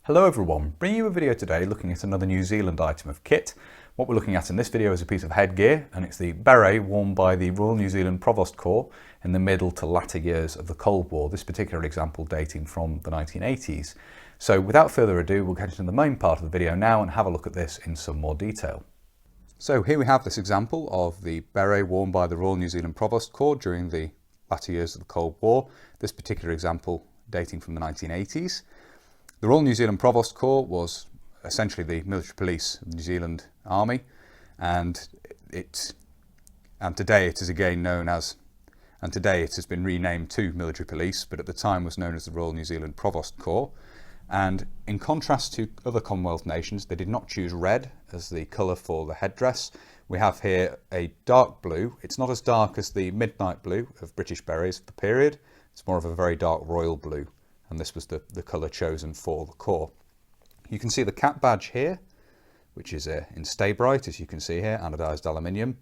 Hello everyone, bringing you a video today looking at another New Zealand item of kit. What we're looking at in this video is a piece of headgear, and it's the beret worn by the Royal New Zealand Provost Corps in the middle to latter years of the Cold War, this particular example dating from the 1980s. So without further ado, we'll get into the main part of the video now and have a look at this in some more detail. So here we have this example of the beret worn by the Royal New Zealand Provost Corps during the latter years of the Cold War, this particular example dating from the 1980s. The Royal New Zealand Provost Corps was essentially the military police of the New Zealand Army, and today it is again known as, and today it has been renamed to military police, but at the time was known as the Royal New Zealand Provost Corps. And in contrast to other Commonwealth nations, they did not choose red as the colour for the headdress. We have here a dark blue. It's not as dark as the midnight blue of British berets of the period. It's more of a very dark royal blue, and this was the colour chosen for the Corps. You can see the cap badge here, which is in stay bright, as you can see here, anodised aluminium.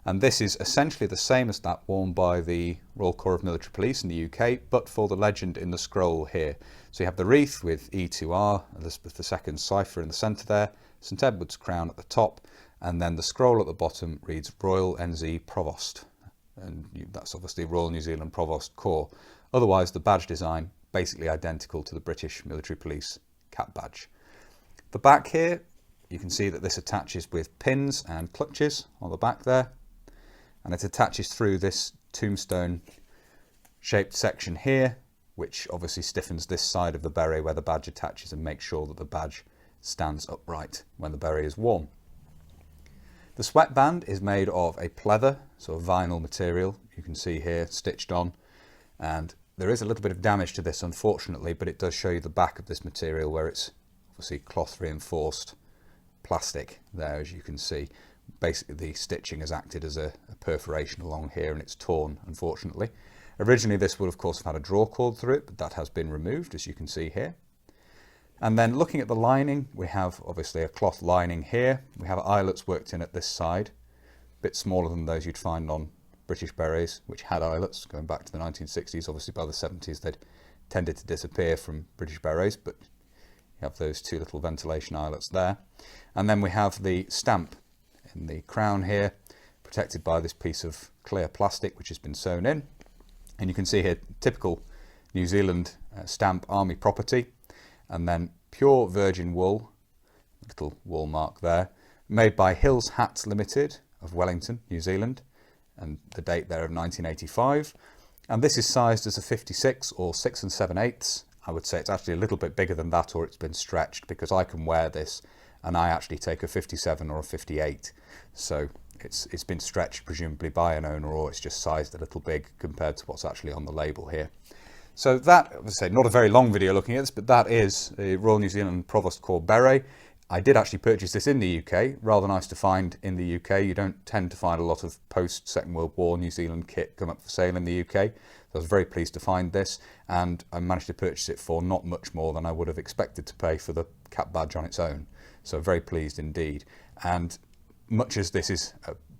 And this is essentially the same as that worn by the Royal Corps of Military Police in the UK, but for the legend in the scroll here. So you have the wreath with E2R, Elizabeth II's cipher in the centre there, St Edward's crown at the top, and then the scroll at the bottom reads Royal NZ Provost. And that's obviously Royal New Zealand Provost Corps. Otherwise, the badge design basically identical to the British Military Police cap badge. The back here, you can see that this attaches with pins and clutches on the back there, and it attaches through this tombstone shaped section here, which obviously stiffens this side of the beret where the badge attaches and makes sure that the badge stands upright when the beret is worn. The sweatband is made of a pleather, sort of vinyl material, you can see here stitched on, and there is a little bit of damage to this unfortunately, but it does show you the back of this material where it's obviously cloth reinforced plastic there, as you can see. Basically the stitching has acted as a perforation along here and it's torn unfortunately. Originally this would of course have had a draw cord through it, but that has been removed, as you can see here. And then looking at the lining, we have obviously a cloth lining here. We have eyelets worked in at this side, a bit smaller than those you'd find on British berets, which had eyelets going back to the 1960s. Obviously by the 70s they'd tended to disappear from British berets, but you have those two little ventilation eyelets there. And then we have the stamp in the crown here, protected by this piece of clear plastic which has been sewn in. And you can see here typical New Zealand stamp, army property, and then pure virgin wool, little wool mark there, made by Hills Hats Limited of Wellington, New Zealand, and the date there of 1985. And this is sized as a 56 or 6 7/8. I would say it's actually a little bit bigger than that, or it's been stretched, because I can wear this and I actually take a 57 or a 58. So it's been stretched presumably by an owner, or it's just sized a little big compared to what's actually on the label here. So that, I would say, not a very long video looking at this, but that is a Royal New Zealand Provost Corps beret. I did actually purchase this in the UK, rather nice to find in the UK. You don't tend to find a lot of post-Second World War New Zealand kit come up for sale in the UK. So I was very pleased to find this, and I managed to purchase it for not much more than I would have expected to pay for the cap badge on its own. So very pleased indeed. And much as this is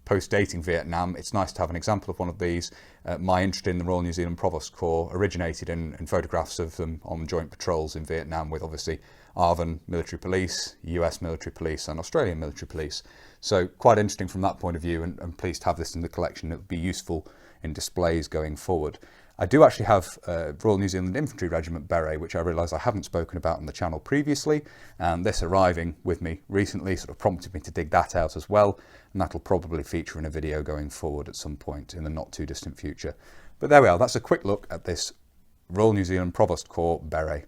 post-dating Vietnam, it's nice to have an example of one of these. My interest in the Royal New Zealand Provost Corps originated in photographs of them on joint patrols in Vietnam with obviously ARVN military police, US military police and Australian military police. So quite interesting from that point of view, and pleased to have this in the collection. It would be useful in displays going forward. I do actually have a Royal New Zealand Infantry Regiment beret, which I realise I haven't spoken about on the channel previously, and this arriving with me recently sort of prompted me to dig that out as well, and that'll probably feature in a video going forward at some point in the not too distant future. But there we are, that's a quick look at this Royal New Zealand Provost Corps beret.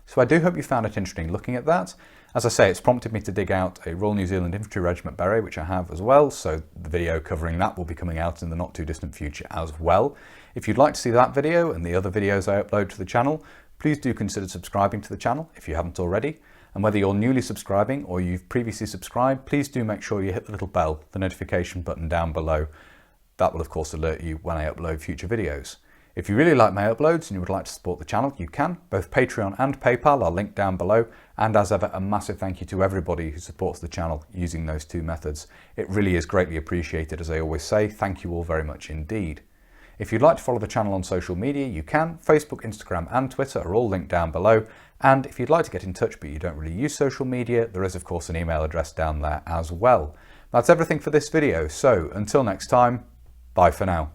So I do hope you found it interesting looking at that. As I say, it's prompted me to dig out a Royal New Zealand Infantry Regiment beret, which I have as well, so the video covering that will be coming out in the not too distant future as well. If you'd like to see that video and the other videos I upload to the channel, please do consider subscribing to the channel if you haven't already. And whether you're newly subscribing or you've previously subscribed, please do make sure you hit the little bell, the notification button down below. That will of course alert you when I upload future videos. If you really like my uploads and you would like to support the channel, you can. Both Patreon and PayPal are linked down below. And as ever, a massive thank you to everybody who supports the channel using those two methods. It really is greatly appreciated, as I always say. Thank you all very much indeed. If you'd like to follow the channel on social media, you can. Facebook, Instagram and Twitter are all linked down below. And if you'd like to get in touch but you don't really use social media, there is of course an email address down there as well. That's everything for this video, so until next time, bye for now.